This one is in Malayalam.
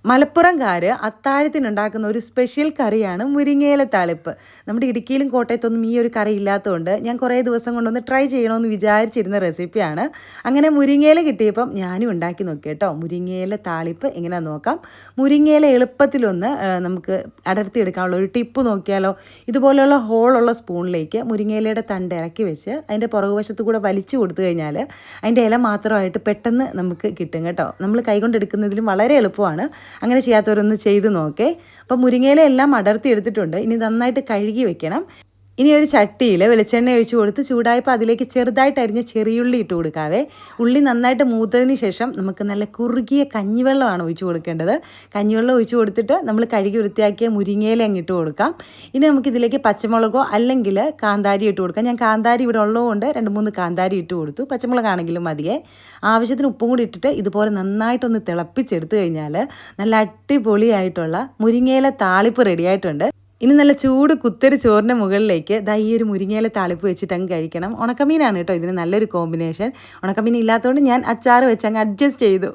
മലപ്പുറംകാർ അത്താഴത്തിനുണ്ടാക്കുന്ന ഒരു സ്പെഷ്യൽ കറിയാണ് മുരിങ്ങയില താളിപ്പ്. നമ്മുടെ ഇടുക്കിയിലും കോട്ടയത്തൊന്നും ഈ ഒരു കറി ഇല്ലാത്തതുകൊണ്ട് ഞാൻ കുറേ ദിവസം കൊണ്ടൊന്ന് ട്രൈ ചെയ്യണമെന്ന് വിചാരിച്ചിരുന്ന റെസിപ്പിയാണ്. അങ്ങനെ മുരിങ്ങയില കിട്ടിയപ്പം ഞാനും ഉണ്ടാക്കി നോക്കി കേട്ടോ. മുരിങ്ങയില താളിപ്പ് എങ്ങനെയാണെന്ന് നോക്കാം. മുരിങ്ങയില എളുപ്പത്തിലൊന്ന് നമുക്ക് അടർത്തിയെടുക്കാനുള്ള ഒരു ടിപ്പ് നോക്കിയാലോ. ഇതുപോലെയുള്ള ഹോളുള്ള സ്പൂണിലേക്ക് മുരിങ്ങയിലയുടെ തണ്ട് ഇറക്കി വെച്ച് അതിൻ്റെ പുറകുവശത്ത് കൂടെ വലിച്ചു കൊടുത്തു കഴിഞ്ഞാൽ അതിൻ്റെ ഇല മാത്രമായിട്ട് പെട്ടെന്ന് നമുക്ക് കിട്ടും കേട്ടോ. നമ്മൾ കൈകൊണ്ട് എടുക്കുന്നതിലും വളരെ എളുപ്പമാണ്. അങ്ങനെ ചെയ്യാത്തവരൊന്ന് ചെയ്ത് നോക്കേ. അപ്പോൾ മുരിങ്ങയില എല്ലാം അടർത്തി എടുത്തിട്ടുണ്ട്. ഇനി നന്നായിട്ട് കഴുകി വെക്കണം. ഇനി ഒരു ചട്ടിയിൽ വെളിച്ചെണ്ണ ഒഴിച്ച് കൊടുത്ത് ചൂടായപ്പോൾ അതിലേക്ക് ചെറുതായിട്ട് അരിഞ്ഞ ചെറിയുള്ളി ഇട്ട് കൊടുക്കാവേ. ഉള്ളി നന്നായിട്ട് മൂത്തതിന് ശേഷം നമുക്ക് നല്ല കുറുകിയ കഞ്ഞിവെള്ളമാണ് ഒഴിച്ച് കൊടുക്കേണ്ടത്. കഞ്ഞിവെള്ളം ഒഴിച്ച് കൊടുത്തിട്ട് നമ്മൾ കഴുകി വൃത്തിയാക്കിയ മുരിങ്ങയില അങ്ങ് ഇട്ട് കൊടുക്കാം. ഇനി നമുക്കിതിലേക്ക് പച്ചമുളകോ അല്ലെങ്കിൽ കാന്താരി ഇട്ട് കൊടുക്കാം. ഞാൻ കാന്താരി ഇവിടെ ഉള്ളതുകൊണ്ട് 2-3 കാന്താരി ഇട്ട് കൊടുത്തു. പച്ചമുളകാണെങ്കിലും മതിയേ. ആവശ്യത്തിന് ഉപ്പും കൂടി ഇട്ടിട്ട് ഇതുപോലെ നന്നായിട്ടൊന്ന് തിളപ്പിച്ചെടുത്ത് കഴിഞ്ഞാൽ നല്ല അടിപൊളിയായിട്ടുള്ള മുരിങ്ങയില താളിപ്പ് റെഡിയായിട്ടുണ്ട്. ഇനി നല്ല ചൂട് കുത്തരി ചോറിൻ്റെ മുകളിലേക്ക് ഈ ഒരു മുരിങ്ങയില താളിപ്പ് വെച്ചിട്ട് അങ്ങ് കഴിക്കണം. ഉണക്കമീനാണ് കേട്ടോ ഇതിന് നല്ലൊരു കോമ്പിനേഷൻ. ഉണക്കമീൻ ഇല്ലാത്തതുകൊണ്ട് ഞാൻ അച്ചാർ വെച്ച് അങ്ങ് അഡ്ജസ്റ്റ് ചെയ്തു.